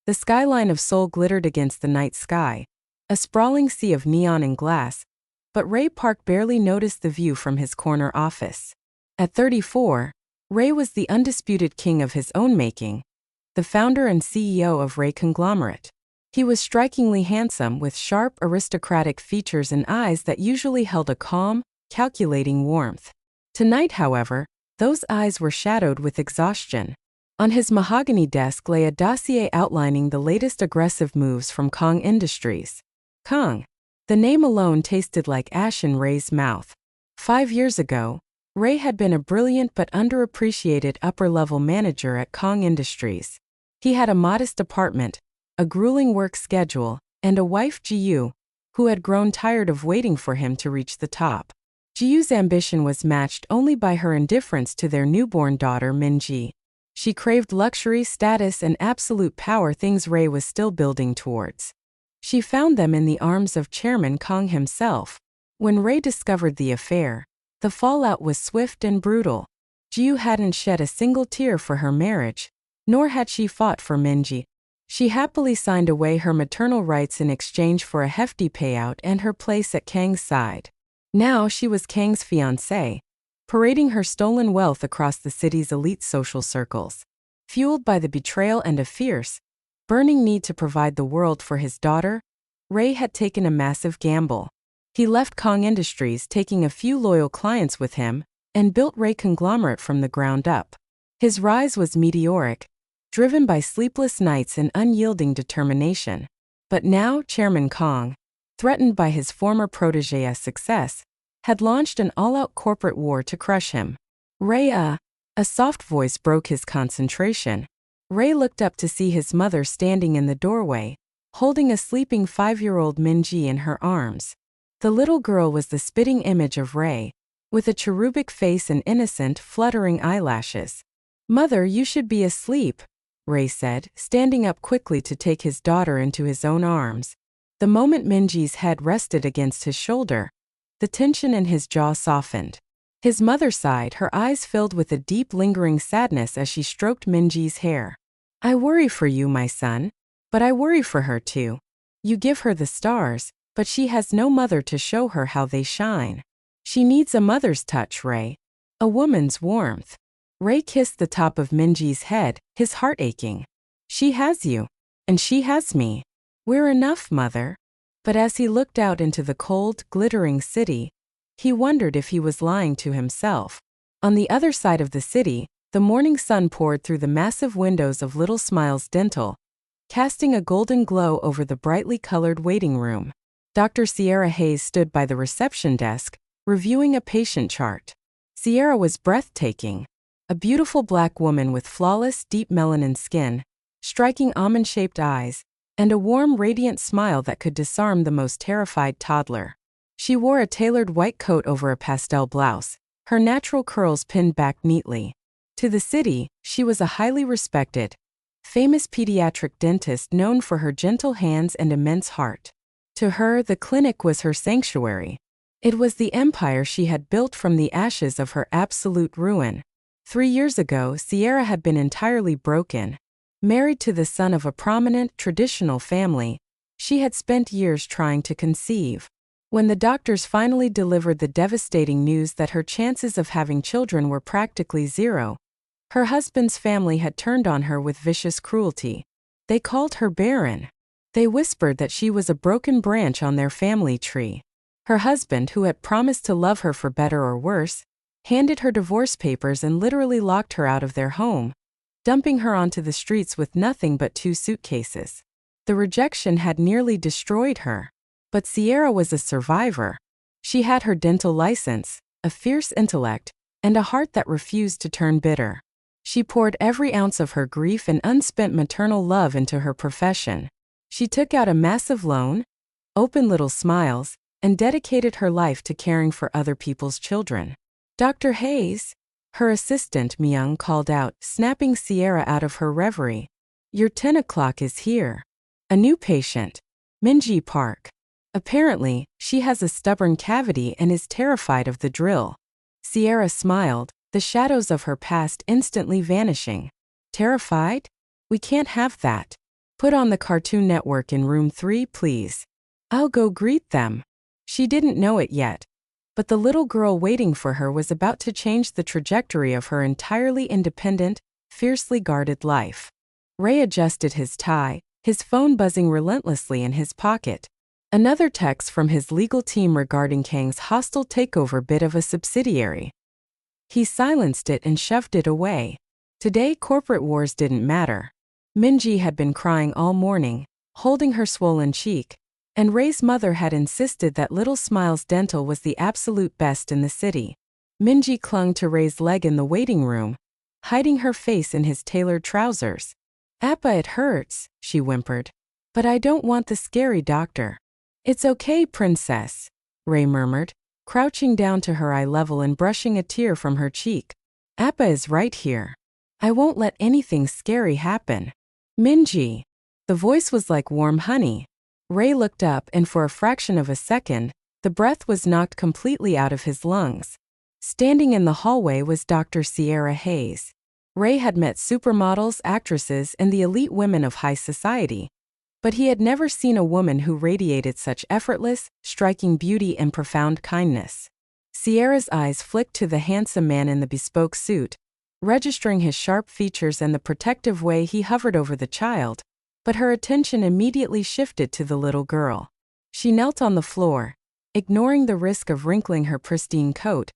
The skyline of Seoul glittered against the night sky, a sprawling sea of neon and glass, but Ray Park barely noticed the view from his corner office. At 34, Ray was the undisputed king of his own making, the founder and CEO of Ray Conglomerate. He was strikingly handsome with sharp aristocratic features and eyes that usually held a calm, calculating warmth. Tonight, however, those eyes were shadowed with exhaustion. On his mahogany desk lay a dossier outlining the latest aggressive moves from Kong Industries. Kong. The name alone tasted like ash in Ray's mouth. 5 years ago, Ray had been a brilliant but underappreciated upper-level manager at Kong Industries. He had a modest apartment, a grueling work schedule, and a wife, Ji-yu, who had grown tired of waiting for him to reach the top. Ji-yu's ambition was matched only by her indifference to their newborn daughter, Min-ji. She craved luxury, status, and absolute power, things Ray was still building towards. She found them in the arms of Chairman Kong himself. When Ray discovered the affair, the fallout was swift and brutal. Ji-yu hadn't shed a single tear for her marriage, nor had she fought for Min-ji. She happily signed away her maternal rights in exchange for a hefty payout and her place at Kang's side. Now she was Kang's fiancée, parading her stolen wealth across the city's elite social circles. Fueled by the betrayal and a fierce, burning need to provide the world for his daughter, Ray had taken a massive gamble. He left Kong Industries, taking a few loyal clients with him, and built Ray Conglomerate from the ground up. His rise was meteoric, driven by sleepless nights and unyielding determination. But now Chairman Kong, threatened by his former protégé's success, had launched an all-out corporate war to crush him. Ray, a soft voice broke his concentration. Ray looked up to see his mother standing in the doorway, holding a sleeping 5-year-old Min-ji in her arms. The little girl was the spitting image of Ray, with a cherubic face and innocent, fluttering eyelashes. "Mother, you should be asleep," Ray said, standing up quickly to take his daughter into his own arms. The moment Min-ji's head rested against his shoulder, the tension in his jaw softened. His mother sighed, her eyes filled with a deep, lingering sadness as she stroked Min-ji's hair. "I worry for you, my son, but I worry for her too. You give her the stars, but she has no mother to show her how they shine. She needs a mother's touch, Ray. A woman's warmth." Ray kissed the top of Min-ji's head, his heart aching. "She has you. And she has me. We're enough, mother." But as he looked out into the cold, glittering city, he wondered if he was lying to himself. On the other side of the city, the morning sun poured through the massive windows of Little Smiles Dental, casting a golden glow over the brightly colored waiting room. Dr. Siyerra Hayes stood by the reception desk, reviewing a patient chart. Siyerra was breathtaking. A beautiful black woman with flawless, deep melanin skin, striking almond-shaped eyes, and a warm, radiant smile that could disarm the most terrified toddler. She wore a tailored white coat over a pastel blouse, her natural curls pinned back neatly. To the city, she was a highly respected, famous pediatric dentist known for her gentle hands and immense heart. To her, the clinic was her sanctuary. It was the empire she had built from the ashes of her absolute ruin. 3 years ago, Siyerra had been entirely broken. Married to the son of a prominent, traditional family, she had spent years trying to conceive. When the doctors finally delivered the devastating news that her chances of having children were practically zero, her husband's family had turned on her with vicious cruelty. They called her barren. They whispered that she was a broken branch on their family tree. Her husband, who had promised to love her for better or worse, handed her divorce papers and literally locked her out of their home, dumping her onto the streets with nothing but 2 suitcases. The rejection had nearly destroyed her. But Siyerra was a survivor. She had her dental license, a fierce intellect, and a heart that refused to turn bitter. She poured every ounce of her grief and unspent maternal love into her profession. She took out a massive loan, opened Little Smiles, and dedicated her life to caring for other people's children. "Dr. Hayes," her assistant Myung called out, snapping Siyerra out of her reverie. "Your 10 o'clock is here. A new patient, Min-ji Park. Apparently, she has a stubborn cavity and is terrified of the drill." Siyerra smiled, the shadows of her past instantly vanishing. "Terrified? We can't have that. Put on the Cartoon Network in room 3, please. I'll go greet them. She didn't know it yet, but the little girl waiting for her was about to change the trajectory of her entirely independent, fiercely guarded life. Ray adjusted his tie, his phone buzzing relentlessly in his pocket. Another text from his legal team regarding Kang's hostile takeover bid of a subsidiary. He silenced it and shoved it away. Today, corporate wars didn't matter. Minji had been crying all morning, holding her swollen cheek, and Ray's mother had insisted that Little Smiles Dental was the absolute best in the city. Minji clung to Ray's leg in the waiting room, hiding her face in his tailored trousers. "Appa, it hurts," she whimpered. "But I don't want the scary doctor." "It's okay, princess," Ray murmured, crouching down to her eye level and brushing a tear from her cheek. "Appa is right here. I won't let anything scary happen." "Minji." The voice was like warm honey. Ray looked up and for a fraction of a second, the breath was knocked completely out of his lungs. Standing in the hallway was Dr. Siyerra Hayes. Ray had met supermodels, actresses, and the elite women of high society, but he had never seen a woman who radiated such effortless, striking beauty and profound kindness. Sierra's eyes flicked to the handsome man in the bespoke suit, registering his sharp features and the protective way he hovered over the child, but her attention immediately shifted to the little girl. She knelt on the floor, ignoring the risk of wrinkling her pristine coat,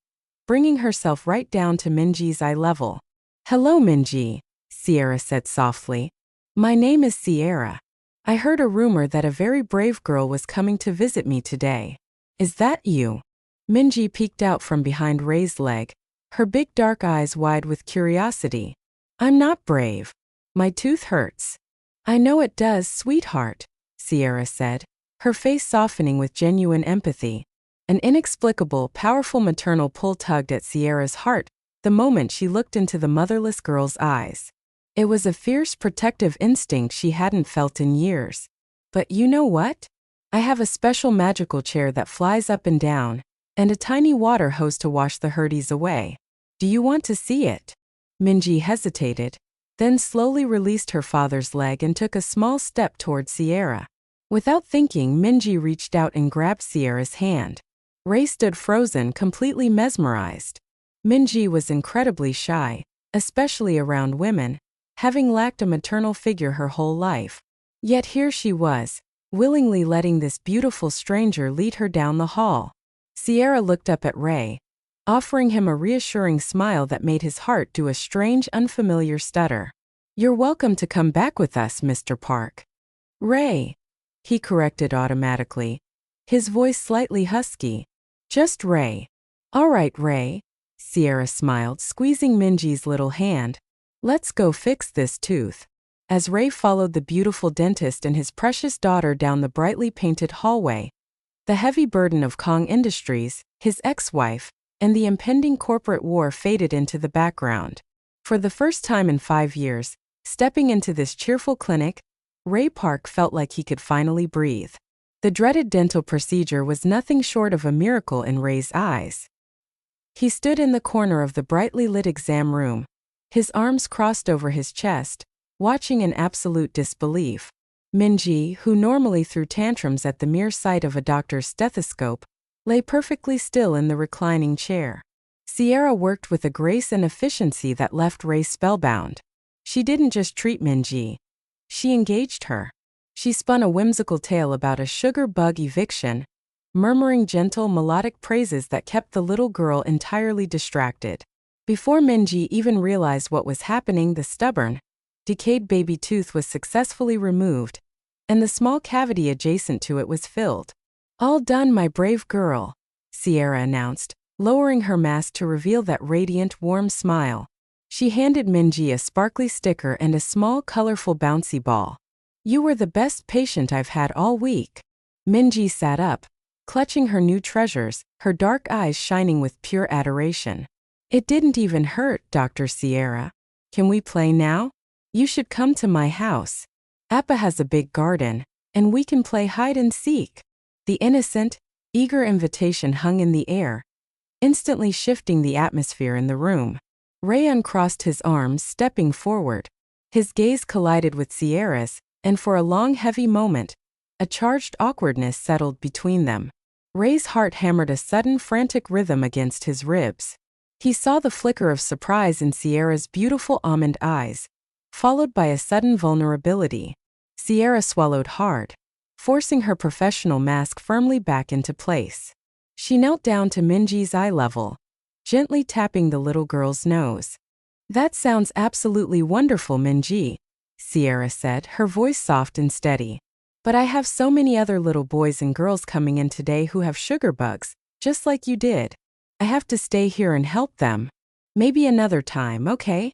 bringing herself right down to Minji's eye level. "Hello, Minji," Siyerra said softly. "My name is Siyerra. I heard a rumor that a very brave girl was coming to visit me today. Is that you?" Minji peeked out from behind Ray's leg, her big dark eyes wide with curiosity. "I'm not brave. My tooth hurts." "I know it does, sweetheart," Siyerra said, her face softening with genuine empathy. An inexplicable, powerful maternal pull tugged at Sierra's heart the moment she looked into the motherless girl's eyes. It was a fierce, protective instinct she hadn't felt in years. "But you know what? I have a special magical chair that flies up and down, and a tiny water hose to wash the hurdies away. Do you want to see it?" Minji hesitated, then slowly released her father's leg and took a small step toward Siyerra. Without thinking, Minji reached out and grabbed Sierra's hand. Ray stood frozen, completely mesmerized. Minji was incredibly shy, especially around women, having lacked a maternal figure her whole life. Yet here she was, willingly letting this beautiful stranger lead her down the hall. Siyerra looked up at Ray, offering him a reassuring smile that made his heart do a strange, unfamiliar stutter. "You're welcome to come back with us, Mr. Park." "Ray," he corrected automatically, his voice slightly husky. "Just Ray." "All right, Ray," Siyerra smiled, squeezing Minji's little hand. "Let's go fix this tooth." As Ray followed the beautiful dentist and his precious daughter down the brightly painted hallway, the heavy burden of Kong Industries, his ex-wife, and the impending corporate war faded into the background. For the first time in 5 years, stepping into this cheerful clinic, Ray Park felt like he could finally breathe. The dreaded dental procedure was nothing short of a miracle in Ray's eyes. He stood in the corner of the brightly lit exam room, his arms crossed over his chest, watching in absolute disbelief. Minji, who normally threw tantrums at the mere sight of a doctor's stethoscope, lay perfectly still in the reclining chair. Siyerra worked with a grace and efficiency that left Ray spellbound. She didn't just treat Minji. She engaged her. She spun a whimsical tale about a sugar bug eviction, murmuring gentle, melodic praises that kept the little girl entirely distracted. Before Minji even realized what was happening, the stubborn, decayed baby tooth was successfully removed, and the small cavity adjacent to it was filled. "All done, my brave girl," Siyerra announced, lowering her mask to reveal that radiant, warm smile. She handed Minji a sparkly sticker and a small, colorful bouncy ball. "You were the best patient I've had all week." Minji sat up, clutching her new treasures, her dark eyes shining with pure adoration. "It didn't even hurt, Dr. Siyerra. Can we play now? You should come to my house. Appa has a big garden, and we can play hide and seek." The innocent, eager invitation hung in the air, instantly shifting the atmosphere in the room. Ray uncrossed his arms, stepping forward. His gaze collided with Sierra's, and for a long, heavy moment, a charged awkwardness settled between them. Ray's heart hammered a sudden, frantic rhythm against his ribs. He saw the flicker of surprise in Siyerra's beautiful almond eyes, followed by a sudden vulnerability. Siyerra swallowed hard, forcing her professional mask firmly back into place. She knelt down to Minji's eye level, gently tapping the little girl's nose. "That sounds absolutely wonderful, Minji," Siyerra said, her voice soft and steady. "But I have so many other little boys and girls coming in today who have sugar bugs, just like you did. I have to stay here and help them. Maybe another time, okay?"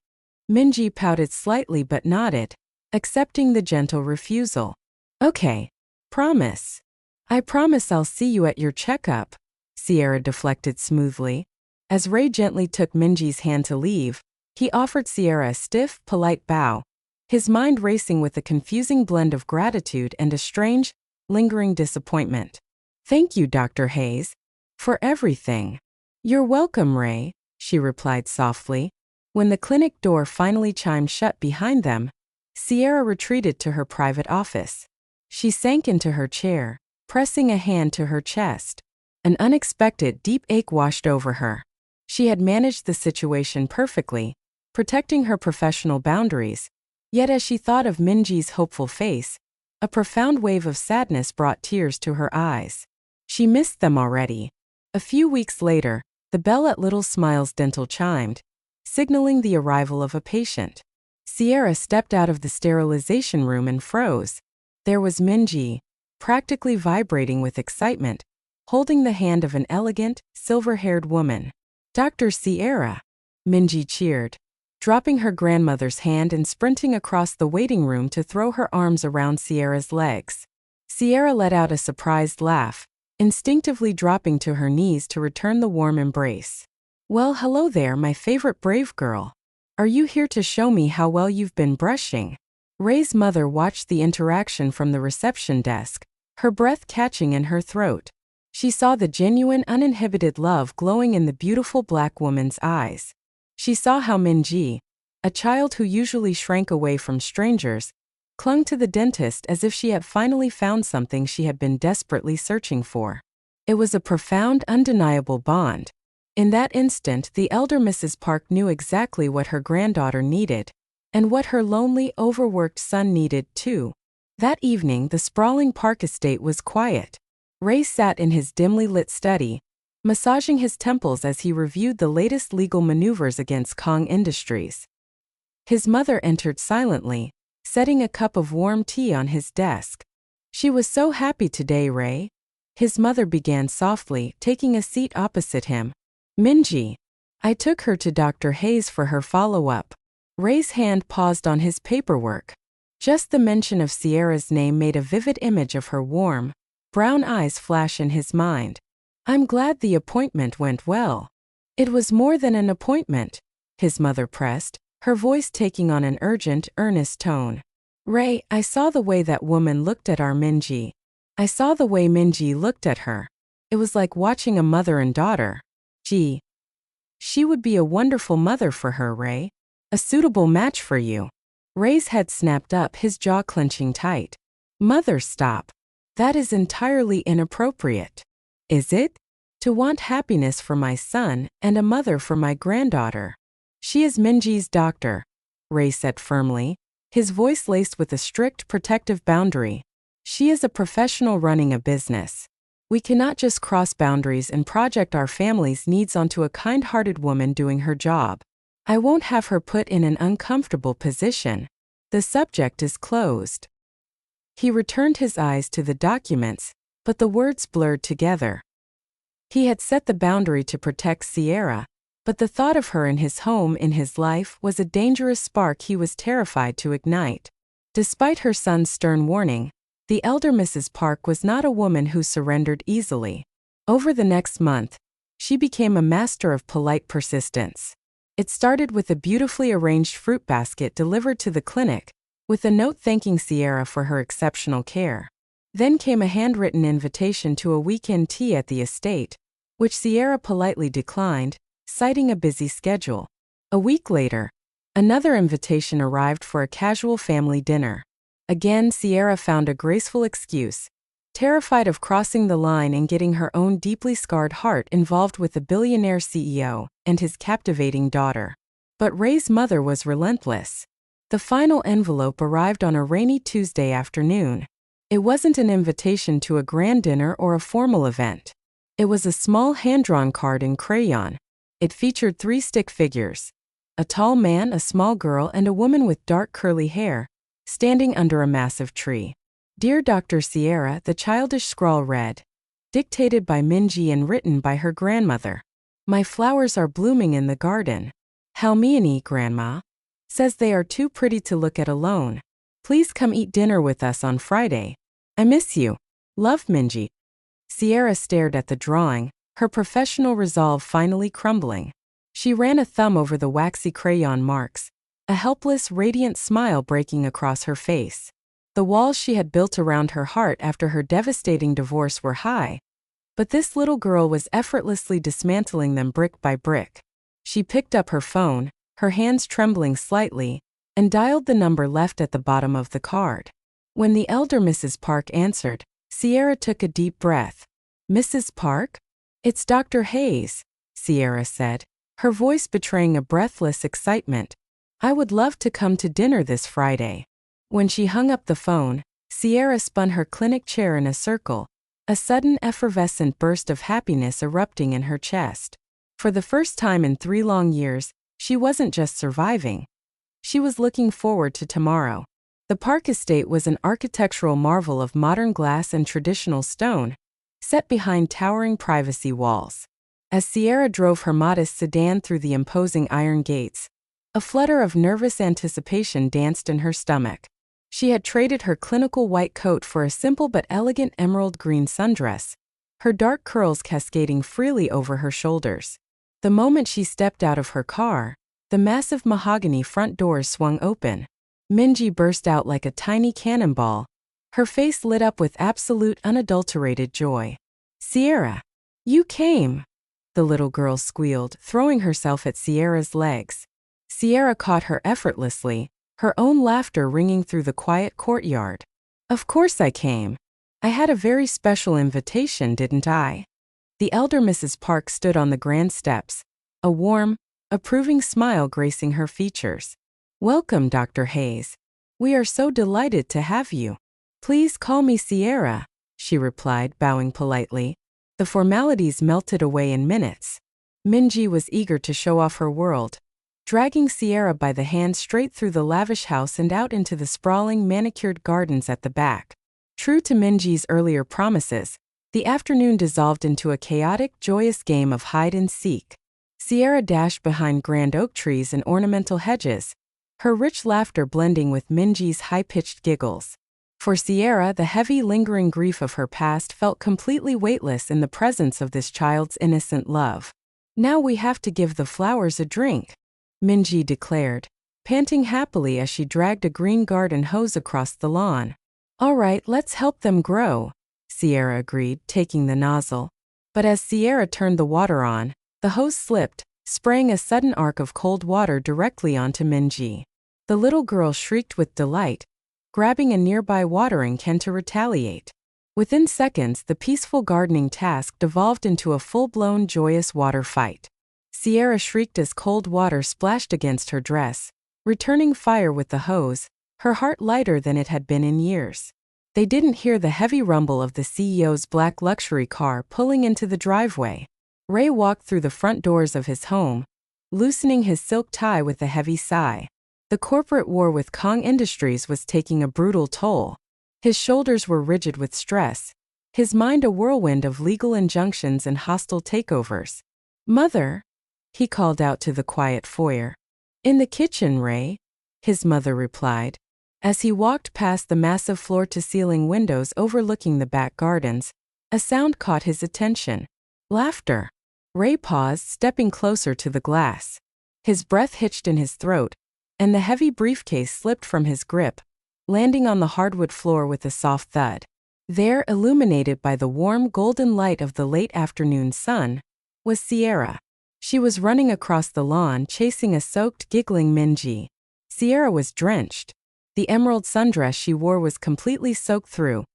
Minji pouted slightly but nodded, accepting the gentle refusal. "Okay. Promise." "I promise I'll see you at your checkup," Siyerra deflected smoothly. As Ray gently took Minji's hand to leave, he offered Siyerra a stiff, polite bow, his mind racing with a confusing blend of gratitude and a strange, lingering disappointment. "Thank you, Dr. Hayes, for everything." "You're welcome, Ray," she replied softly. When the clinic door finally chimed shut behind them, Siyerra retreated to her private office. She sank into her chair, pressing a hand to her chest. An unexpected, deep ache washed over her. She had managed the situation perfectly, protecting her professional boundaries, yet as she thought of Minji's hopeful face, a profound wave of sadness brought tears to her eyes. She missed them already. A few weeks later, the bell at Little Smiles Dental chimed, signaling the arrival of a patient. Siyerra stepped out of the sterilization room and froze. There was Minji, practically vibrating with excitement, holding the hand of an elegant, silver-haired woman. "Dr. Siyerra," Minji cheered, dropping her grandmother's hand and sprinting across the waiting room to throw her arms around Siyerra's legs. Siyerra let out a surprised laugh, instinctively dropping to her knees to return the warm embrace. "Well, hello there, my favorite brave girl. Are you here to show me how well you've been brushing?" Ray's mother watched the interaction from the reception desk, her breath catching in her throat. She saw the genuine, uninhibited love glowing in the beautiful black woman's eyes. She saw how Minji, a child who usually shrank away from strangers, clung to the dentist as if she had finally found something she had been desperately searching for. It was a profound, undeniable bond. In that instant, the elder Mrs. Park knew exactly what her granddaughter needed, and what her lonely, overworked son needed too. That evening, the sprawling Park estate was quiet. Ray sat in his dimly lit study, massaging his temples as he reviewed the latest legal maneuvers against Kong Industries. His mother entered silently, setting a cup of warm tea on his desk. "She was so happy today, Ray," his mother began softly, taking a seat opposite him. "Minji, I took her to Dr. Hayes for her follow-up." Ray's hand paused on his paperwork. Just the mention of Siyerra's name made a vivid image of her warm, brown eyes flash in his mind. "I'm glad the appointment went well." "It was more than an appointment," his mother pressed, her voice taking on an urgent, earnest tone. "Ray, I saw the way that woman looked at our Minji. I saw the way Minji looked at her. It was like watching a mother and daughter. Gee, she would be a wonderful mother for her, Ray. A suitable match for you." Ray's head snapped up, his jaw clenching tight. "Mother, stop. That is entirely inappropriate." "Is it? To want happiness for my son and a mother for my granddaughter." "She is Minji's doctor," Ray said firmly, his voice laced with a strict, protective boundary. "She is a professional running a business. We cannot just cross boundaries and project our family's needs onto a kind-hearted woman doing her job. I won't have her put in an uncomfortable position. The subject is closed." He returned his eyes to the documents, but the words blurred together. He had set the boundary to protect Siyerra, but the thought of her in his home, in his life, was a dangerous spark he was terrified to ignite. Despite her son's stern warning, the elder Mrs. Park was not a woman who surrendered easily. Over the next month, she became a master of polite persistence. It started with a beautifully arranged fruit basket delivered to the clinic, with a note thanking Siyerra for her exceptional care. Then came a handwritten invitation to a weekend tea at the estate, which Siyerra politely declined, citing a busy schedule. A week later, another invitation arrived for a casual family dinner. Again, Siyerra found a graceful excuse, terrified of crossing the line and getting her own deeply scarred heart involved with the billionaire CEO and his captivating daughter. But Ray's mother was relentless. The final envelope arrived on a rainy Tuesday afternoon. It wasn't an invitation to a grand dinner or a formal event. It was a small hand-drawn card in crayon. It featured 3 stick figures: a tall man, a small girl, and a woman with dark curly hair, standing under a massive tree. "Dear Dr. Siyerra," the childish scrawl read, dictated by Minji and written by her grandmother. "My flowers are blooming in the garden. Halmiani, Grandma, says they are too pretty to look at alone. Please come eat dinner with us on Friday. I miss you. Love, Minji." Siyerra stared at the drawing, her professional resolve finally crumbling. She ran a thumb over the waxy crayon marks, a helpless, radiant smile breaking across her face. The walls she had built around her heart after her devastating divorce were high, but this little girl was effortlessly dismantling them brick by brick. She picked up her phone, her hands trembling slightly, and dialed the number left at the bottom of the card. When the elder Mrs. Park answered, Siyerra took a deep breath. "Mrs. Park? It's Dr. Hayes," Siyerra said, her voice betraying a breathless excitement. "I would love to come to dinner this Friday." When she hung up the phone, Siyerra spun her clinic chair in a circle, a sudden effervescent burst of happiness erupting in her chest. For the first time in 3 long years, she wasn't just surviving. She was looking forward to tomorrow. The Park estate was an architectural marvel of modern glass and traditional stone, set behind towering privacy walls. As Siyerra drove her modest sedan through the imposing iron gates, a flutter of nervous anticipation danced in her stomach. She had traded her clinical white coat for a simple but elegant emerald green sundress, her dark curls cascading freely over her shoulders. The moment she stepped out of her car, the massive mahogany front doors swung open. Minji burst out like a tiny cannonball, her face lit up with absolute unadulterated joy. "Siyerra, you came!" the little girl squealed, throwing herself at Siyerra's legs. Siyerra caught her effortlessly, her own laughter ringing through the quiet courtyard. "Of course I came. I had a very special invitation, didn't I?" The elder Mrs. Park stood on the grand steps, a warm, approving smile gracing her features. "Welcome, Dr. Hayes. We are so delighted to have you." "Please call me Siyerra," she replied, bowing politely. The formalities melted away in minutes. Minji was eager to show off her world, dragging Siyerra by the hand straight through the lavish house and out into the sprawling, manicured gardens at the back. True to Minji's earlier promises, the afternoon dissolved into a chaotic, joyous game of hide-and-seek. Siyerra dashed behind grand oak trees and ornamental hedges, her rich laughter blending with Minji's high-pitched giggles. For Siyerra, the heavy, lingering grief of her past felt completely weightless in the presence of this child's innocent love. "Now we have to give the flowers a drink," Minji declared, panting happily as she dragged a green garden hose across the lawn. "All right, let's help them grow," Siyerra agreed, taking the nozzle. But as Siyerra turned the water on, the hose slipped, spraying a sudden arc of cold water directly onto Minji. The little girl shrieked with delight, grabbing a nearby watering can to retaliate. Within seconds, the peaceful gardening task devolved into a full-blown, joyous water fight. Siyerra shrieked as cold water splashed against her dress, returning fire with the hose, her heart lighter than it had been in years. They didn't hear the heavy rumble of the CEO's black luxury car pulling into the driveway. Ray walked through the front doors of his home, loosening his silk tie with a heavy sigh. The corporate war with Kong Industries was taking a brutal toll. His shoulders were rigid with stress, his mind a whirlwind of legal injunctions and hostile takeovers. "Mother," he called out to the quiet foyer. "In the kitchen, Ray," his mother replied. As he walked past the massive floor-to-ceiling windows overlooking the back gardens, a sound caught his attention. Laughter. Ray paused, stepping closer to the glass. His breath hitched in his throat, and the heavy briefcase slipped from his grip, landing on the hardwood floor with a soft thud. There, illuminated by the warm golden light of the late afternoon sun, was Siyerra. She was running across the lawn, chasing a soaked, giggling Minji. Siyerra was drenched. The emerald sundress she wore was completely soaked through,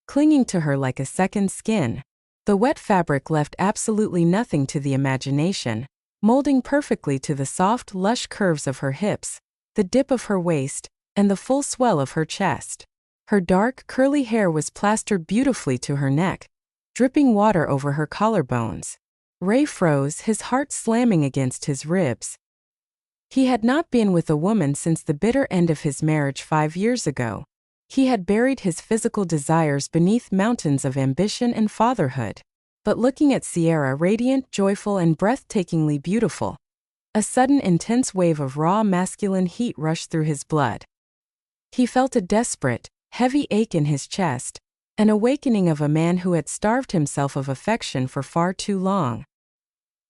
clinging to her like a second skin. The wet fabric left absolutely nothing to the imagination, molding perfectly to the soft, lush curves of her hips, the dip of her waist, and the full swell of her chest. Her dark, curly hair was plastered beautifully to her neck, dripping water over her collarbones. Ray froze, his heart slamming against his ribs. He had not been with a woman since the bitter end of his marriage 5 years ago. He had buried his physical desires beneath mountains of ambition and fatherhood. But looking at Siyerra, radiant, joyful, and breathtakingly beautiful, a sudden intense wave of raw masculine heat rushed through his blood. He felt a desperate, heavy ache in his chest, an awakening of a man who had starved himself of affection for far too long.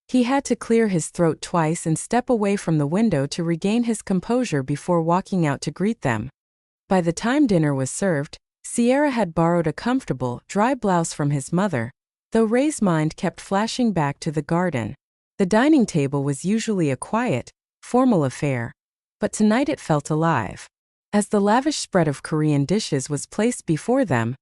He had to clear his throat twice and step away from the window to regain his composure before walking out to greet them. By the time dinner was served, Siyerra had borrowed a comfortable, dry blouse from his mother, though Ray's mind kept flashing back to the garden. The dining table was usually a quiet, formal affair, but tonight it felt alive. As the lavish spread of Korean dishes was placed before them,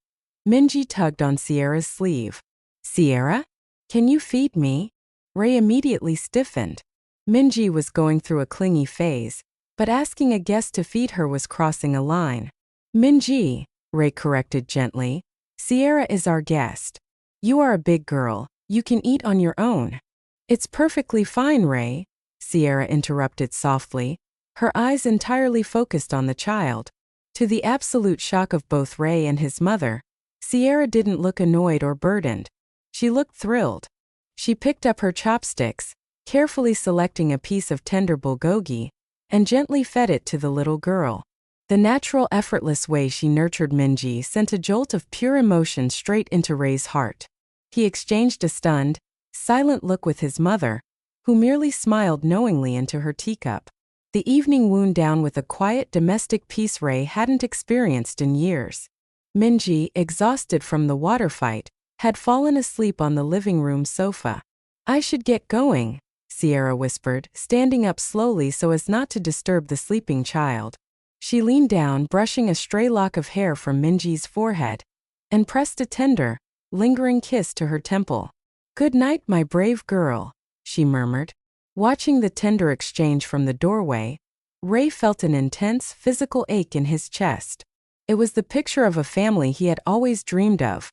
Minji tugged on Siyerra's sleeve. "Siyerra? Can you feed me?" Ray immediately stiffened. Minji was going through a clingy phase, but asking a guest to feed her was crossing a line. "Minji," Ray corrected gently. "Siyerra is our guest. You are a big girl, you can eat on your own." "It's perfectly fine, Ray," Siyerra interrupted softly, her eyes entirely focused on the child. To the absolute shock of both Ray and his mother, Siyerra didn't look annoyed or burdened. She looked thrilled. She picked up her chopsticks, carefully selecting a piece of tender bulgogi, and gently fed it to the little girl. The natural, effortless way she nurtured Minji sent a jolt of pure emotion straight into Ray's heart. He exchanged a stunned, silent look with his mother, who merely smiled knowingly into her teacup. The evening wound down with a quiet domestic peace Ray hadn't experienced in years. Minji, exhausted from the water fight, had fallen asleep on the living room sofa. "I should get going," Siyerra whispered, standing up slowly so as not to disturb the sleeping child. She leaned down, brushing a stray lock of hair from Minji's forehead, and pressed a tender, lingering kiss to her temple. "Good night, my brave girl," she murmured. Watching the tender exchange from the doorway, Ray felt an intense, physical ache in his chest. It was the picture of a family he had always dreamed of.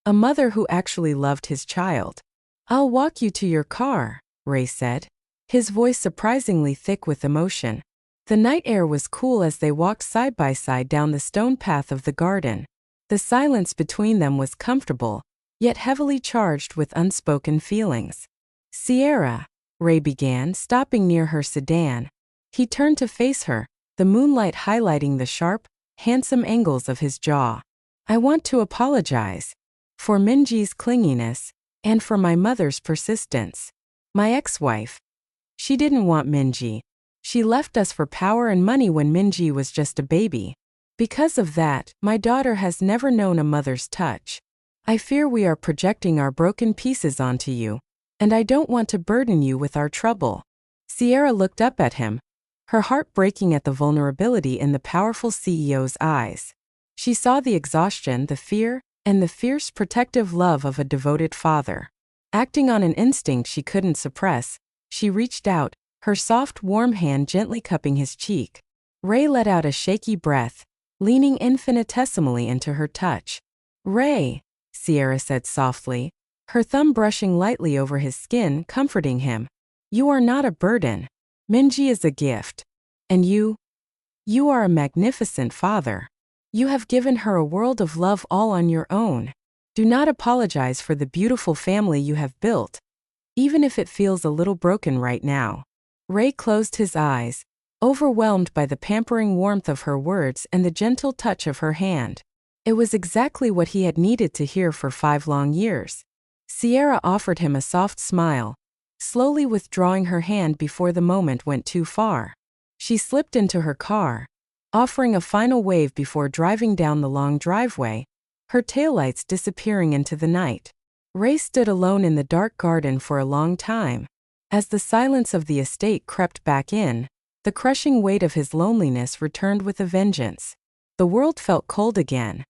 A mother who actually loved his child. "I'll walk you to your car," Ray said, his voice surprisingly thick with emotion. The night air was cool as they walked side by side down the stone path of the garden. The silence between them was comfortable, yet heavily charged with unspoken feelings. "Siyerra," Ray began, stopping near her sedan. He turned to face her, the moonlight highlighting the sharp, handsome angles of his jaw. "I want to apologize for Minji's clinginess, and for my mother's persistence. My ex-wife. She didn't want Minji. She left us for power and money when Minji was just a baby. Because of that, my daughter has never known a mother's touch. I fear we are projecting our broken pieces onto you, and I don't want to burden you with our trouble." Siyerra looked up at him, her heart breaking at the vulnerability in the powerful CEO's eyes. She saw the exhaustion, the fear, and the fierce protective love of a devoted father. Acting on an instinct she couldn't suppress, she reached out, her soft, warm hand gently cupping his cheek. Ray let out a shaky breath, leaning infinitesimally into her touch. "Ray," Siyerra said softly, her thumb brushing lightly over his skin, comforting him. "You are not a burden. Minji is a gift. And you are a magnificent father. You have given her a world of love all on your own. Do not apologize for the beautiful family you have built, even if it feels a little broken right now." Ray closed his eyes, overwhelmed by the pampering warmth of her words and the gentle touch of her hand. It was exactly what he had needed to hear for 5 long years. Siyerra offered him a soft smile, slowly withdrawing her hand before the moment went too far. She slipped into her car, offering a final wave before driving down the long driveway, her taillights disappearing into the night. Ray stood alone in the dark garden for a long time. As the silence of the estate crept back in, the crushing weight of his loneliness returned with a vengeance. The world felt cold again.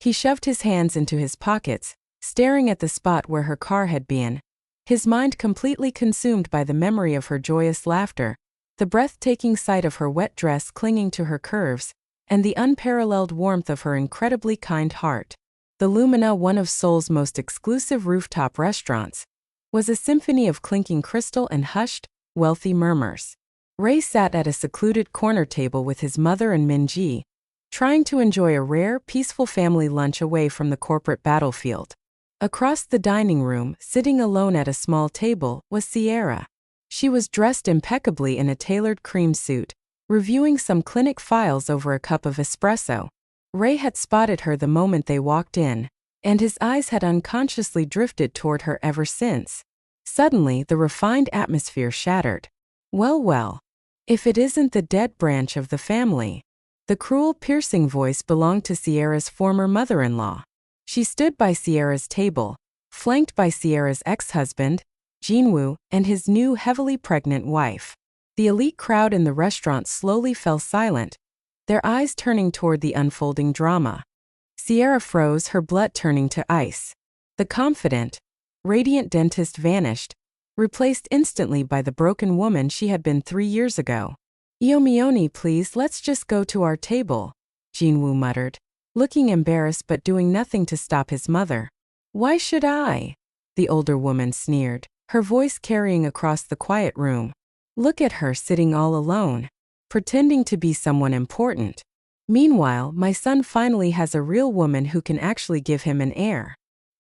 He shoved his hands into his pockets, staring at the spot where her car had been, his mind completely consumed by the memory of her joyous laughter, the breathtaking sight of her wet dress clinging to her curves, and the unparalleled warmth of her incredibly kind heart. The Lumina, one of Seoul's most exclusive rooftop restaurants, was a symphony of clinking crystal and hushed, wealthy murmurs. Ray sat at a secluded corner table with his mother and Minji, trying to enjoy a rare, peaceful family lunch away from the corporate battlefield. Across the dining room, sitting alone at a small table, was Siyerra. She was dressed impeccably in a tailored cream suit, reviewing some clinic files over a cup of espresso. Ray had spotted her the moment they walked in, and his eyes had unconsciously drifted toward her ever since. Suddenly, the refined atmosphere shattered. Well, if it isn't the dead branch of the family. The cruel, piercing voice belonged to Siyerra's former mother-in-law. She stood by Siyerra's table, flanked by Siyerra's ex-husband, Jinwoo, and his new heavily pregnant wife. The elite crowd in the restaurant slowly fell silent, their eyes turning toward the unfolding drama. Siyerra froze, her blood turning to ice. The confident, radiant dentist vanished, replaced instantly by the broken woman she had been 3 years ago. "Yomioni, please, let's just go to our table," Jinwoo muttered, looking embarrassed but doing nothing to stop his mother. "Why should I?" the older woman sneered, her voice carrying across the quiet room. "Look at her sitting all alone, pretending to be someone important. Meanwhile, my son finally has a real woman who can actually give him an heir.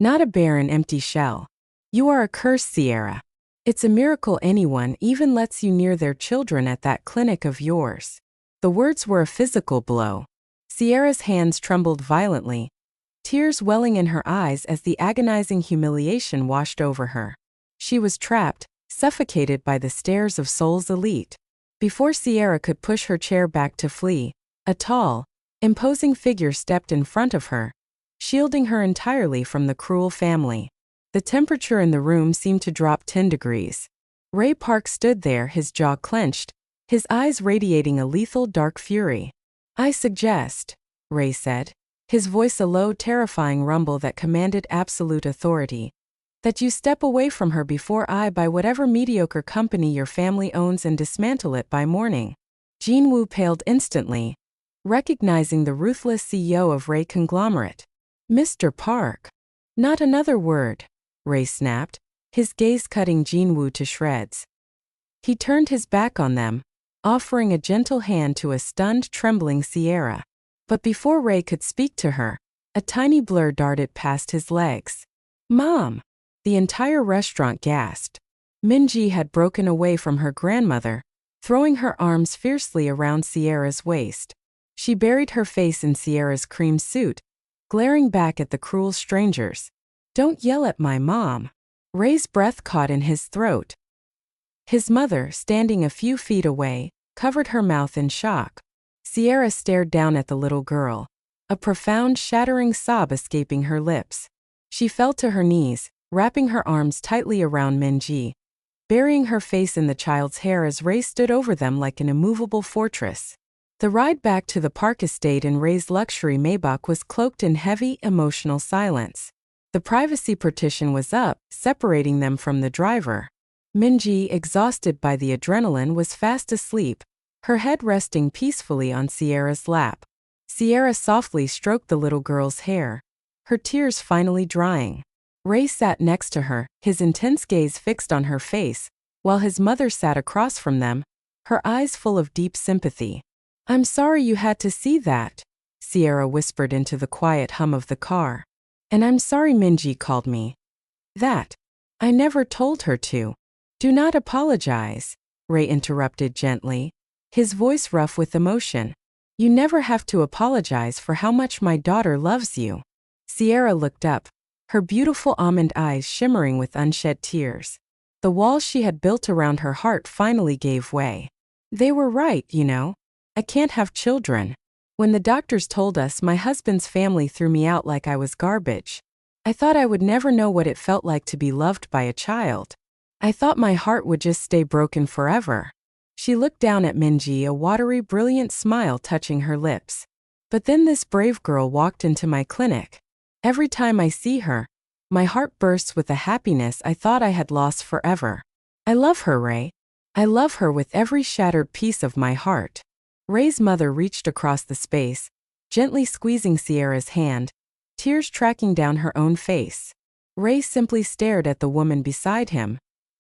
Not a barren, empty shell. You are a curse, Siyerra. It's a miracle anyone even lets you near their children at that clinic of yours." The words were a physical blow. Siyerra's hands trembled violently, tears welling in her eyes as the agonizing humiliation washed over her. She was trapped, suffocated by the stares of Seoul's elite. Before Siyerra could push her chair back to flee, a tall, imposing figure stepped in front of her, shielding her entirely from the cruel family. The temperature in the room seemed to drop 10 degrees. Ray Park stood there, his jaw clenched, his eyes radiating a lethal dark fury. "I suggest," Ray said, his voice a low, terrifying rumble that commanded absolute authority, "that you step away from her before I buy whatever mediocre company your family owns and dismantle it by morning." Jinwoo paled instantly, recognizing the ruthless CEO of Ray Conglomerate. "Mr. Park." "Not another word," Ray snapped, his gaze cutting Jinwoo to shreds. He turned his back on them, offering a gentle hand to a stunned, trembling Siyerra. But before Ray could speak to her, a tiny blur darted past his legs. "Mom!" The entire restaurant gasped. Minji had broken away from her grandmother, throwing her arms fiercely around Siyerra's waist. She buried her face in Siyerra's cream suit, glaring back at the cruel strangers. "Don't yell at my mom." Ray's breath caught in his throat. His mother, standing a few feet away, covered her mouth in shock. Siyerra stared down at the little girl, a profound, shattering sob escaping her lips. She fell to her knees, wrapping her arms tightly around Minji, burying her face in the child's hair as Ray stood over them like an immovable fortress. The ride back to the Park estate in Ray's luxury Maybach was cloaked in heavy, emotional silence. The privacy partition was up, separating them from the driver. Minji, exhausted by the adrenaline, was fast asleep, her head resting peacefully on Siyerra's lap. Siyerra softly stroked the little girl's hair, her tears finally drying. Ray sat next to her, his intense gaze fixed on her face, while his mother sat across from them, her eyes full of deep sympathy. "I'm sorry you had to see that," Siyerra whispered into the quiet hum of the car. "And I'm sorry Minji called me that. I never told her to." "Do not apologize," Ray interrupted gently, his voice rough with emotion. "You never have to apologize for how much my daughter loves you." Siyerra looked up, her beautiful almond eyes shimmering with unshed tears. The walls she had built around her heart finally gave way. "They were right, you know. I can't have children. When the doctors told us, my husband's family threw me out like I was garbage. I thought I would never know what it felt like to be loved by a child. I thought my heart would just stay broken forever." She looked down at Minji, a watery, brilliant smile touching her lips. But then this brave girl walked into my clinic. Every time I see her, my heart bursts with a happiness I thought I had lost forever. I love her, Ray. I love her with every shattered piece of my heart. Ray's mother reached across the space, gently squeezing Siyerra's hand, tears tracking down her own face. Ray simply stared at the woman beside him,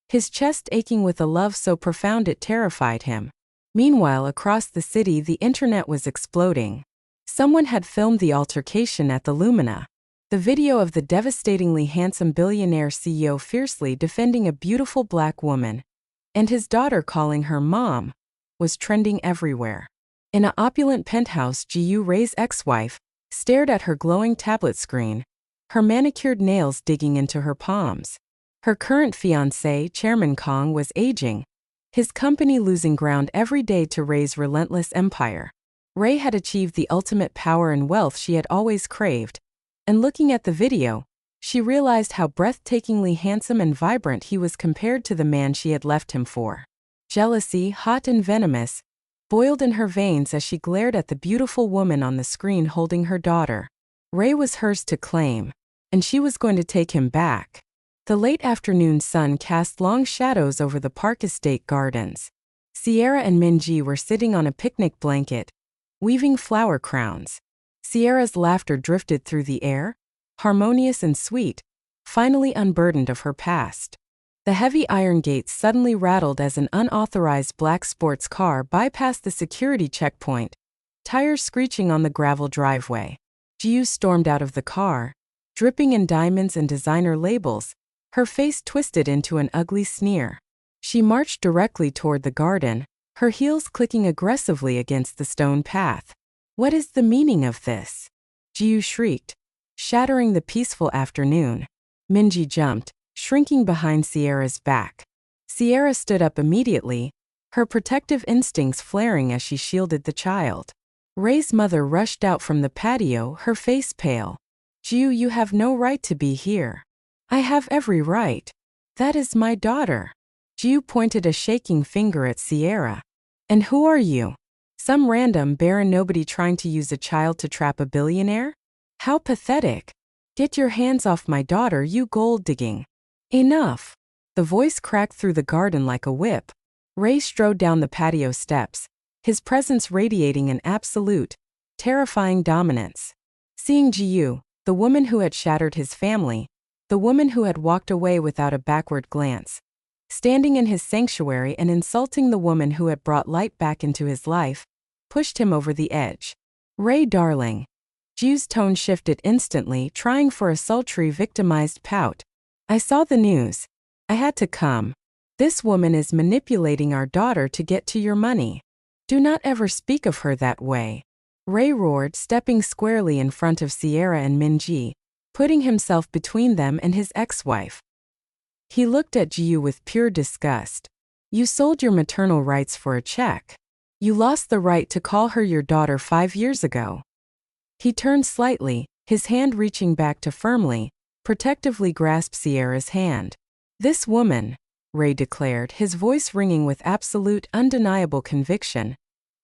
his chest aching with a love so profound it terrified him. Meanwhile, across the city, the internet was exploding. Someone had filmed the altercation at the Lumina. The video of the devastatingly handsome billionaire CEO fiercely defending a beautiful black woman, and his daughter calling her mom, was trending everywhere. In an opulent penthouse, Ray's ex-wife stared at her glowing tablet screen, her manicured nails digging into her palms. Her current fiancé, Chairman Kong, was aging, his company losing ground every day to Ray's relentless empire. Ray had achieved the ultimate power and wealth she had always craved, and looking at the video, she realized how breathtakingly handsome and vibrant he was compared to the man she had left him for. Jealousy, hot and venomous, boiled in her veins as she glared at the beautiful woman on the screen holding her daughter. Ray was hers to claim, and she was going to take him back. The late afternoon sun cast long shadows over the park estate gardens. Siyerra and Minji were sitting on a picnic blanket, weaving flower crowns. Siyerra's laughter drifted through the air, harmonious and sweet, finally unburdened of her past. The heavy iron gates suddenly rattled as an unauthorized black sports car bypassed the security checkpoint, tires screeching on the gravel driveway. Jiu stormed out of the car, dripping in diamonds and designer labels, her face twisted into an ugly sneer. She marched directly toward the garden, her heels clicking aggressively against the stone path. "What is the meaning of this?" Jiu shrieked, shattering the peaceful afternoon. Minji jumped, shrinking behind Siyerra's back. Siyerra stood up immediately, her protective instincts flaring as she shielded the child. Ray's mother rushed out from the patio, her face pale. "Jiu, you have no right to be here." "I have every right. That is my daughter." Jiu pointed a shaking finger at Siyerra. "And who are you? Some random barren nobody trying to use a child to trap a billionaire? How pathetic. Get your hands off my daughter, you gold-digging." "Enough." The voice cracked through the garden like a whip. Ray strode down the patio steps, his presence radiating an absolute, terrifying dominance. Seeing Jiu, the woman who had shattered his family, the woman who had walked away without a backward glance, standing in his sanctuary and insulting the woman who had brought light back into his life, pushed him over the edge. "Ray, darling." Jiu's tone shifted instantly, trying for a sultry, victimized pout. "I saw the news. I had to come. This woman is manipulating our daughter to get to your money. Do not ever speak of her that way." Ray roared, stepping squarely in front of Siyerra and Minji, putting himself between them and his ex-wife. He looked at Jiu with pure disgust. "You sold your maternal rights for a check. You lost the right to call her your daughter 5 years ago." He turned slightly, his hand reaching back to firmly, protectively grasp Siyerra's hand. "This woman," Ray declared, his voice ringing with absolute, undeniable conviction,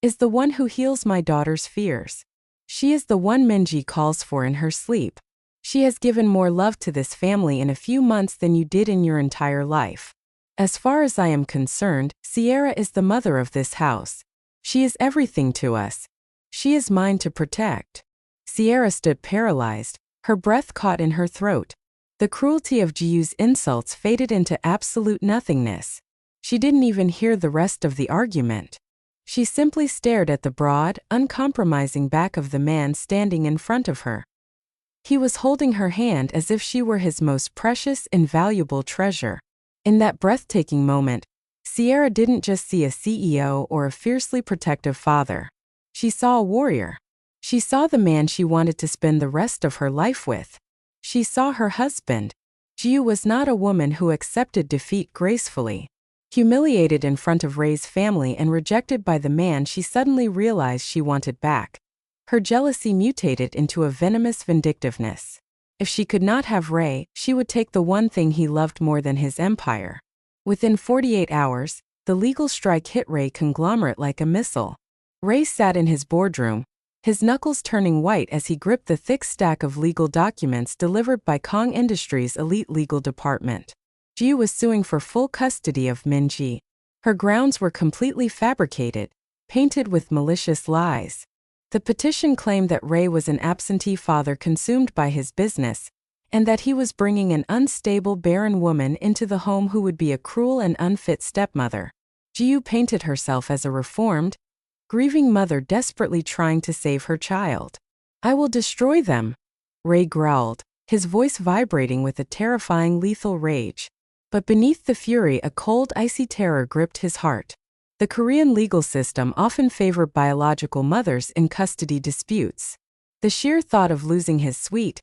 "is the one who heals my daughter's fears. She is the one Minji calls for in her sleep. She has given more love to this family in a few months than you did in your entire life. As far as I am concerned, Siyerra is the mother of this house. She is everything to us. She is mine to protect." Siyerra stood paralyzed, her breath caught in her throat. The cruelty of Jiu's insults faded into absolute nothingness. She didn't even hear the rest of the argument. She simply stared at the broad, uncompromising back of the man standing in front of her. He was holding her hand as if she were his most precious, invaluable treasure. In that breathtaking moment, Siyerra didn't just see a CEO or a fiercely protective father. She saw a warrior. She saw the man she wanted to spend the rest of her life with. She saw her husband. Jiu was not a woman who accepted defeat gracefully. Humiliated in front of Ray's family and rejected by the man she suddenly realized she wanted back, her jealousy mutated into a venomous vindictiveness. If she could not have Ray, she would take the one thing he loved more than his empire. Within 48 hours, the legal strike hit Ray conglomerate like a missile. Ray sat in his boardroom, his knuckles turning white as he gripped the thick stack of legal documents delivered by Kong Industries' elite legal department. Jiu was suing for full custody of Minji. Her grounds were completely fabricated, painted with malicious lies. The petition claimed that Ray was an absentee father consumed by his business, and that he was bringing an unstable, barren woman into the home who would be a cruel and unfit stepmother. Jiu painted herself as a reformed, grieving mother desperately trying to save her child. "I will destroy them," Ray growled, his voice vibrating with a terrifying lethal rage. But beneath the fury, a cold, icy terror gripped his heart. The Korean legal system often favored biological mothers in custody disputes. The sheer thought of losing his sweet,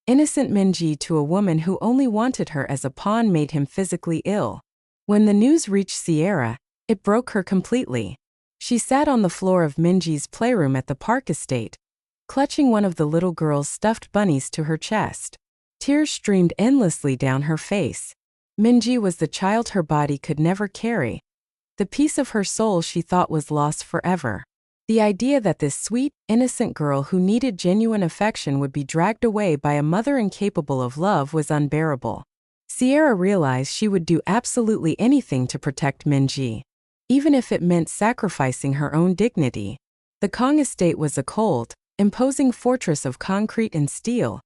innocent Minji to a woman who only wanted her as a pawn made him physically ill. When the news reached Siyerra, it broke her completely. She sat on the floor of Minji's playroom at the park estate, clutching one of the little girl's stuffed bunnies to her chest. Tears streamed endlessly down her face. Minji was the child her body could never carry, the piece of her soul she thought was lost forever. The idea that this sweet, innocent girl who needed genuine affection would be dragged away by a mother incapable of love was unbearable. Siyerra realized she would do absolutely anything to protect Minji, even if it meant sacrificing her own dignity. The Kong estate was a cold, imposing fortress of concrete and steel,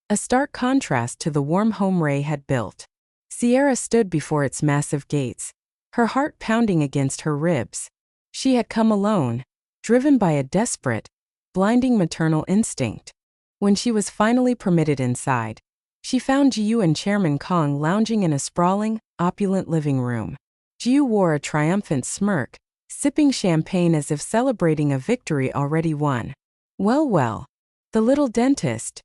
a stark contrast to the warm home Ray had built. Siyerra stood before its massive gates, her heart pounding against her ribs. She had come alone, driven by a desperate, blinding maternal instinct. When she was finally permitted inside, she found Jiu and Chairman Kong lounging in a sprawling, opulent living room. Jiu wore a triumphant smirk, sipping champagne as if celebrating a victory already won. "Well, well. The little dentist,"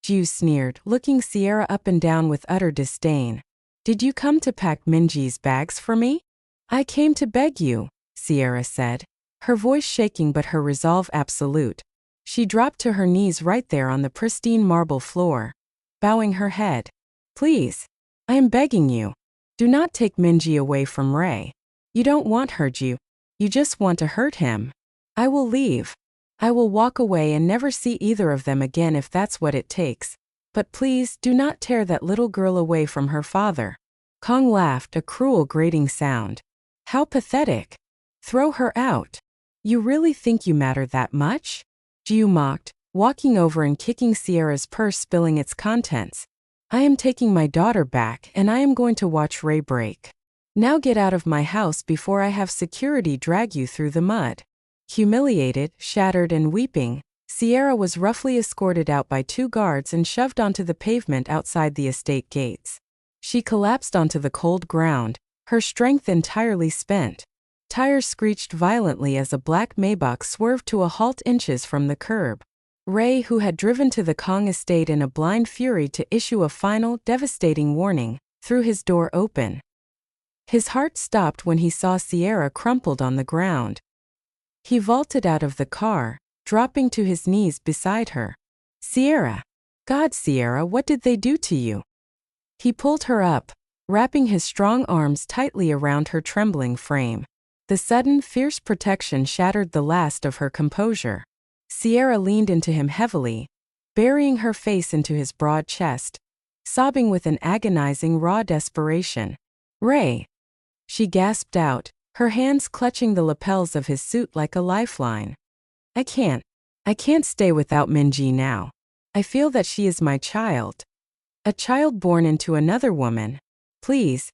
Jiu sneered, looking Siyerra up and down with utter disdain. "Did you come to pack Minji's bags for me?" "I came to beg you," Siyerra said, her voice shaking but her resolve absolute. She dropped to her knees right there on the pristine marble floor, bowing her head. "Please, I am begging you. Do not take Minji away from Ray. You don't want her, Jiu. You just want to hurt him. I will leave. I will walk away and never see either of them again if that's what it takes. But please do not tear that little girl away from her father." Kong laughed, a cruel, grating sound. "How pathetic. Throw her out. You really think you matter that much?" Jiu mocked, walking over and kicking Siyerra's purse, spilling its contents. "I am taking my daughter back and I am going to watch Ray break. Now get out of my house before I have security drag you through the mud." Humiliated, shattered and weeping, Siyerra was roughly escorted out by 2 guards and shoved onto the pavement outside the estate gates. She collapsed onto the cold ground, her strength entirely spent. Tires screeched violently as a black Maybach swerved to a halt inches from the curb. Ray, who had driven to the Kong estate in a blind fury to issue a final, devastating warning, threw his door open. His heart stopped when he saw Siyerra crumpled on the ground. He vaulted out of the car, dropping to his knees beside her. "Siyerra! God, Siyerra, what did they do to you?" He pulled her up, wrapping his strong arms tightly around her trembling frame. The sudden, fierce protection shattered the last of her composure. Siyerra leaned into him heavily, burying her face into his broad chest, sobbing with an agonizing, raw desperation. "Ray!" she gasped out, her hands clutching the lapels of his suit like a lifeline. I can't stay without Minji now. I feel that she is my child. A child born into another woman. Please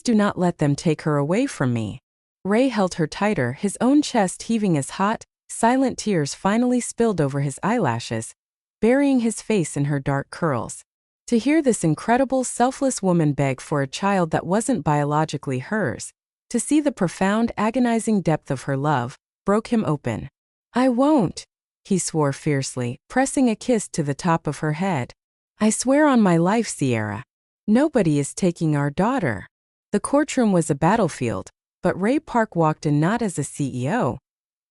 do not let them take her away from me." Ray held her tighter, his own chest heaving as hot, silent tears finally spilled over his eyelashes, burying his face in her dark curls. To hear this incredible, selfless woman beg for a child that wasn't biologically hers, to see the profound, agonizing depth of her love, broke him open. "I won't," he swore fiercely, pressing a kiss to the top of her head. "I swear on my life, Siyerra. Nobody is taking our daughter." The courtroom was a battlefield, but Ray Park walked in not as a CEO,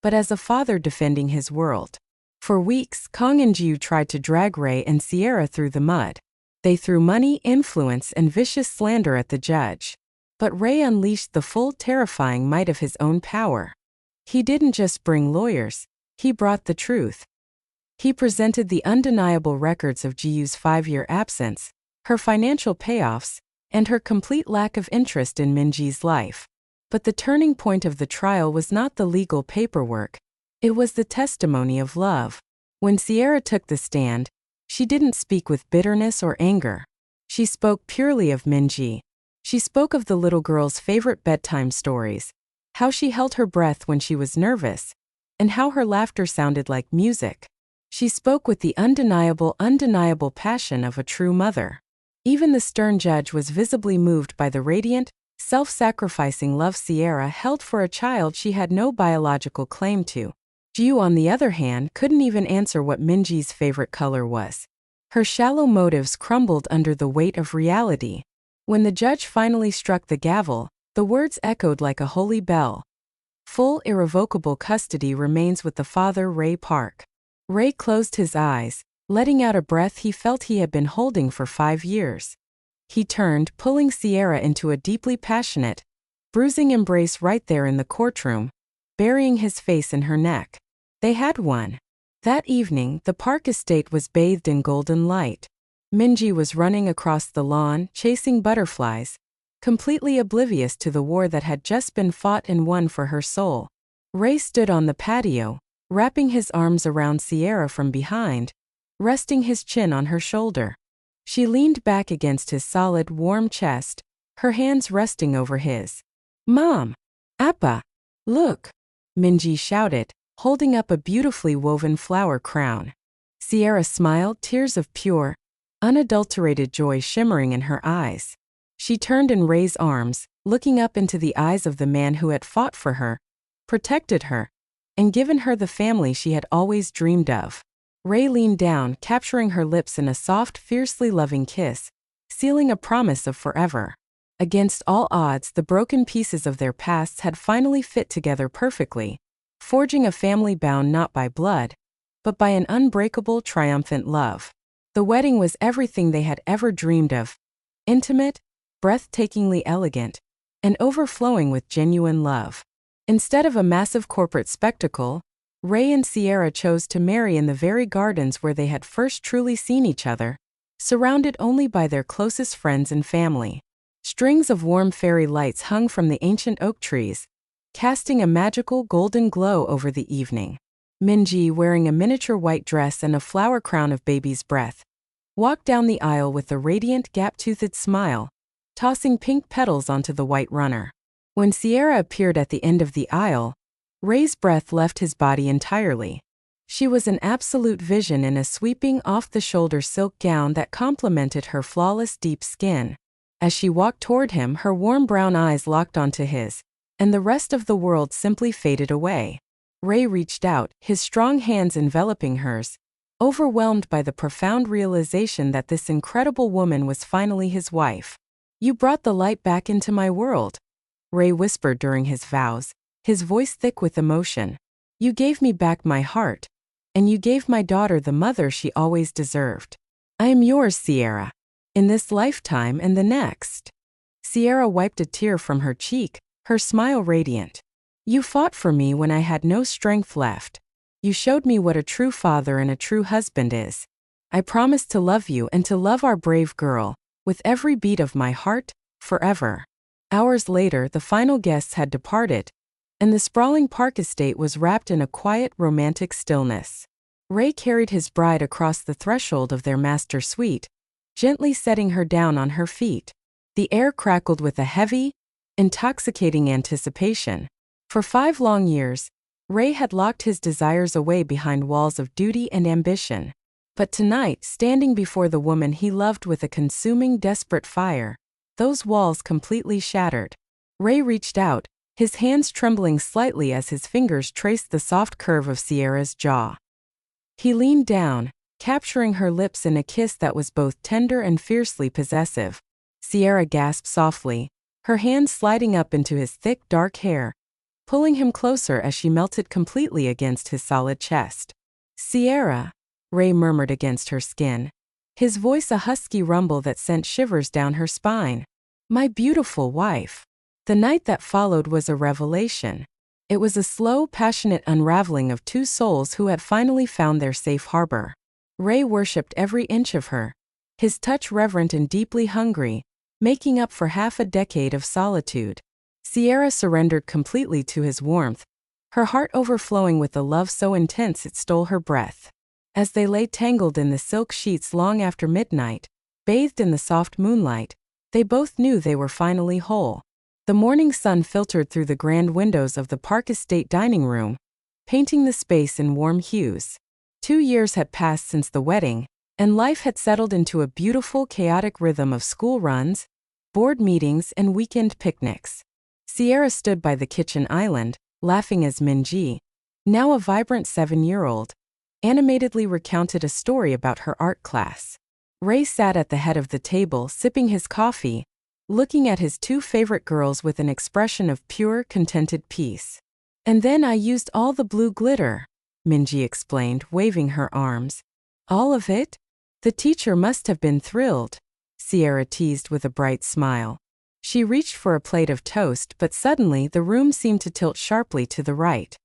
but as a father defending his world. For weeks, Kong and Jiu tried to drag Ray and Siyerra through the mud. They threw money, influence, and vicious slander at the judge. But Ray unleashed the full, terrifying might of his own power. He didn't just bring lawyers, He brought the truth. He presented the undeniable records of Jiu's 5-year absence, her financial payoffs, and her complete lack of interest in Minji's life. But the turning point of the trial was not the legal paperwork. It was the testimony of love. When Siyerra took the stand, she didn't speak with bitterness or anger. She spoke purely of Minji. She spoke of the little girl's favorite bedtime stories, how she held her breath when she was nervous, and how her laughter sounded like music. She spoke with the undeniable passion of a true mother. Even the stern judge was visibly moved by the radiant, self-sacrificing love Siyerra held for a child she had no biological claim to. Jiu, on the other hand, couldn't even answer what Minji's favorite color was. Her shallow motives crumbled under the weight of reality. When the judge finally struck the gavel, the words echoed like a holy bell. Full irrevocable custody remains with the father, Ray Park. Ray closed his eyes, letting out a breath he felt he had been holding for 5 years. He turned, pulling Siyerra into a deeply passionate, bruising embrace right there in the courtroom, burying his face in her neck. They had won. That evening, the Park estate was bathed in golden light. Minji was running across the lawn, chasing butterflies, completely oblivious to the war that had just been fought and won for her soul. Ray stood on the patio, wrapping his arms around Siyerra from behind, resting his chin on her shoulder. She leaned back against his solid, warm chest, her hands resting over his. "Mom! Appa! Look!" Minji shouted, holding up a beautifully woven flower crown. Siyerra smiled, tears of pure, unadulterated joy shimmering in her eyes. She turned in Ray's arms, looking up into the eyes of the man who had fought for her, protected her, and given her the family she had always dreamed of. Ray leaned down, capturing her lips in a soft, fiercely loving kiss, sealing a promise of forever. Against all odds, the broken pieces of their pasts had finally fit together perfectly, forging a family bound not by blood, but by an unbreakable, triumphant love. The wedding was everything they had ever dreamed of: intimate, breathtakingly elegant, and overflowing with genuine love. Instead of a massive corporate spectacle, Ray and Siyerra chose to marry in the very gardens where they had first truly seen each other, surrounded only by their closest friends and family. Strings of warm fairy lights hung from the ancient oak trees, casting a magical golden glow over the evening. Minji, wearing a miniature white dress and a flower crown of baby's breath, walked down the aisle with a radiant, gap-toothed smile, tossing pink petals onto the white runner. When Siyerra appeared at the end of the aisle, Ray's breath left his body entirely. She was an absolute vision in a sweeping, off-the-shoulder silk gown that complemented her flawless, deep skin. As she walked toward him, her warm brown eyes locked onto his, and the rest of the world simply faded away. Ray reached out, his strong hands enveloping hers, overwhelmed by the profound realization that this incredible woman was finally his wife. "You brought the light back into my world," Ray whispered during his vows, his voice thick with emotion. "You gave me back my heart, and you gave my daughter the mother she always deserved. I am yours, Siyerra, in this lifetime and the next." Siyerra wiped a tear from her cheek, her smile radiant. "You fought for me when I had no strength left. You showed me what a true father and a true husband is. I promise to love you and to love our brave girl, with every beat of my heart, forever." Hours later, the final guests had departed, and the sprawling Park estate was wrapped in a quiet, romantic stillness. Ray carried his bride across the threshold of their master suite, gently setting her down on her feet. The air crackled with a heavy, intoxicating anticipation. For 5 long years, Ray had locked his desires away behind walls of duty and ambition. But tonight, standing before the woman he loved with a consuming, desperate fire, those walls completely shattered. Ray reached out, his hands trembling slightly as his fingers traced the soft curve of Siyerra's jaw. He leaned down, capturing her lips in a kiss that was both tender and fiercely possessive. Siyerra gasped softly, her hands sliding up into his thick, dark hair, pulling him closer as she melted completely against his solid chest. "Siyerra," Ray murmured against her skin, his voice a husky rumble that sent shivers down her spine. "My beautiful wife." The night that followed was a revelation. It was a slow, passionate unraveling of two souls who had finally found their safe harbor. Ray worshipped every inch of her, his touch reverent and deeply hungry, making up for half a decade of solitude. Siyerra surrendered completely to his warmth, her heart overflowing with a love so intense it stole her breath. As they lay tangled in the silk sheets long after midnight, bathed in the soft moonlight, they both knew they were finally whole. The morning sun filtered through the grand windows of the Park Estate dining room, painting the space in warm hues. 2 years had passed since the wedding, and life had settled into a beautiful, chaotic rhythm of school runs, board meetings, and weekend picnics. Siyerra stood by the kitchen island, laughing as Minji, now a vibrant 7-year-old, animatedly recounted a story about her art class. Ray sat at the head of the table, sipping his coffee, looking at his two favorite girls with an expression of pure, contented peace. "And then I used all the blue glitter," Minji explained, waving her arms. "All of it? The teacher must have been thrilled," Siyerra teased with a bright smile. She reached for a plate of toast, but suddenly the room seemed to tilt sharply to the right.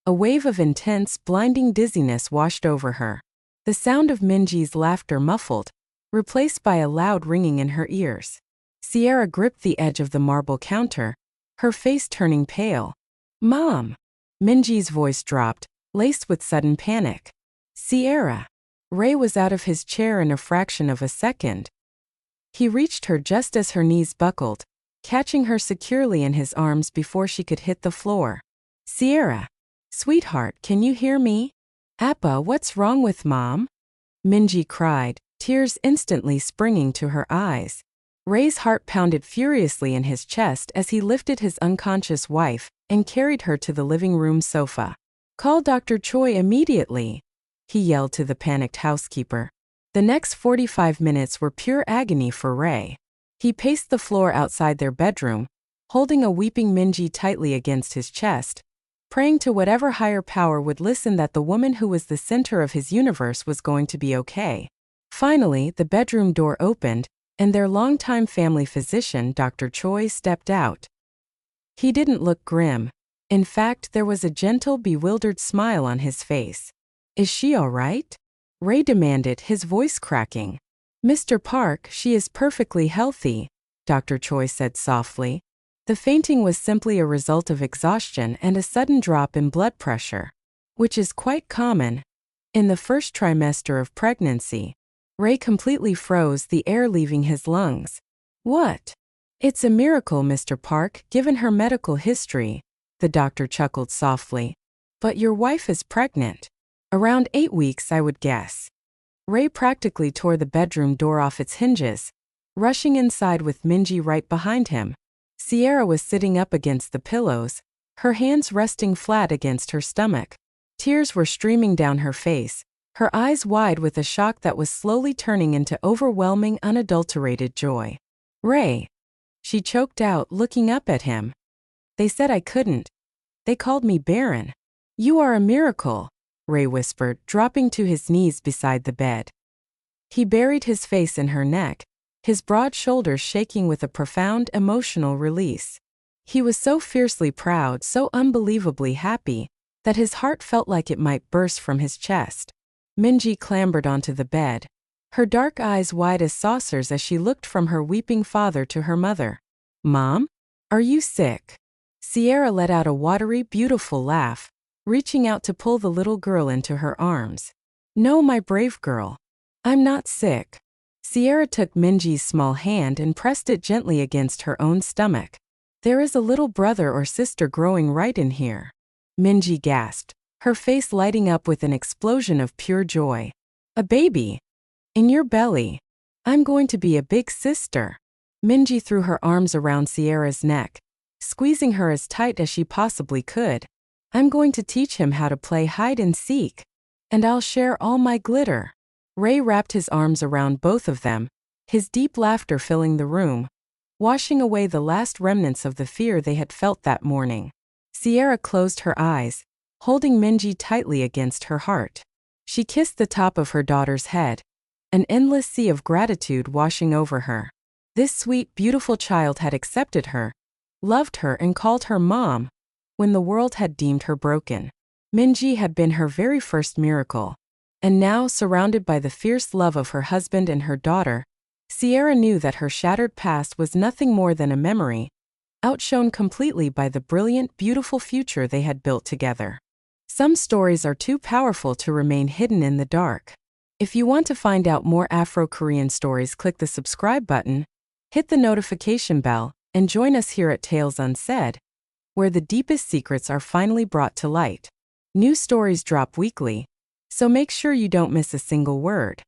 A wave of intense, blinding dizziness washed over her. The sound of Minji's laughter muffled, replaced by a loud ringing in her ears. Siyerra gripped the edge of the marble counter, her face turning pale. "Mom!" Minji's voice dropped, laced with sudden panic. "Siyerra!" Ray was out of his chair in a fraction of a second. He reached her just as her knees buckled, catching her securely in his arms before she could hit the floor. "Siyerra! Sweetheart, can you hear me?" "Appa, what's wrong with Mom?" Minji cried, tears instantly springing to her eyes. Ray's heart pounded furiously in his chest as he lifted his unconscious wife and carried her to the living room sofa. "Call Dr. Choi immediately," he yelled to the panicked housekeeper. The next 45 minutes were pure agony for Ray. He paced the floor outside their bedroom, holding a weeping Minji tightly against his chest, praying to whatever higher power would listen that the woman who was the center of his universe was going to be okay. Finally, the bedroom door opened, and their longtime family physician, Dr. Choi, stepped out. He didn't look grim. In fact, there was a gentle, bewildered smile on his face. "Is she all right?" Ray demanded, his voice cracking. "Mr. Park, she is perfectly healthy," Dr. Choi said softly. The fainting was simply a result of exhaustion and a sudden drop in blood pressure, which is quite common in the first trimester of pregnancy. Ray completely froze, the air leaving his lungs. "What?" "It's a miracle, Mr. Park, given her medical history," the doctor chuckled softly. "But your wife is pregnant. Around 8 weeks, I would guess." Ray practically tore the bedroom door off its hinges, rushing inside with Minji right behind him. Siyerra was sitting up against the pillows, her hands resting flat against her stomach. Tears were streaming down her face, her eyes wide with a shock that was slowly turning into overwhelming, unadulterated joy. "Ray," she choked out, looking up at him. "They said I couldn't. They called me barren." "You are a miracle," Ray whispered, dropping to his knees beside the bed. He buried his face in her neck, his broad shoulders shaking with a profound emotional release. He was so fiercely proud, so unbelievably happy, that his heart felt like it might burst from his chest. Minji clambered onto the bed, her dark eyes wide as saucers as she looked from her weeping father to her mother. "Mom? Are you sick?" Siyerra let out a watery, beautiful laugh, reaching out to pull the little girl into her arms. "No, my brave girl. I'm not sick." Siyerra took Minji's small hand and pressed it gently against her own stomach. "There is a little brother or sister growing right in here." Minji gasped, her face lighting up with an explosion of pure joy. "A baby? In your belly? I'm going to be a big sister." Minji threw her arms around Siyerra's neck, squeezing her as tight as she possibly could. "I'm going to teach him how to play hide and seek. And I'll share all my glitter." Ray wrapped his arms around both of them, his deep laughter filling the room, washing away the last remnants of the fear they had felt that morning. Siyerra closed her eyes, holding Minji tightly against her heart. She kissed the top of her daughter's head, an endless sea of gratitude washing over her. This sweet, beautiful child had accepted her, loved her, and called her Mom. when the world had deemed her broken. Minji had been her very first miracle. And now, surrounded by the fierce love of her husband and her daughter, Siyerra knew that her shattered past was nothing more than a memory, outshone completely by the brilliant, beautiful future they had built together. Some stories are too powerful to remain hidden in the dark. If you want to find out more Afro-Korean stories, click the subscribe button, hit the notification bell, and join us here at Tales Unsaid, where the deepest secrets are finally brought to light. New stories drop weekly, so make sure you don't miss a single word.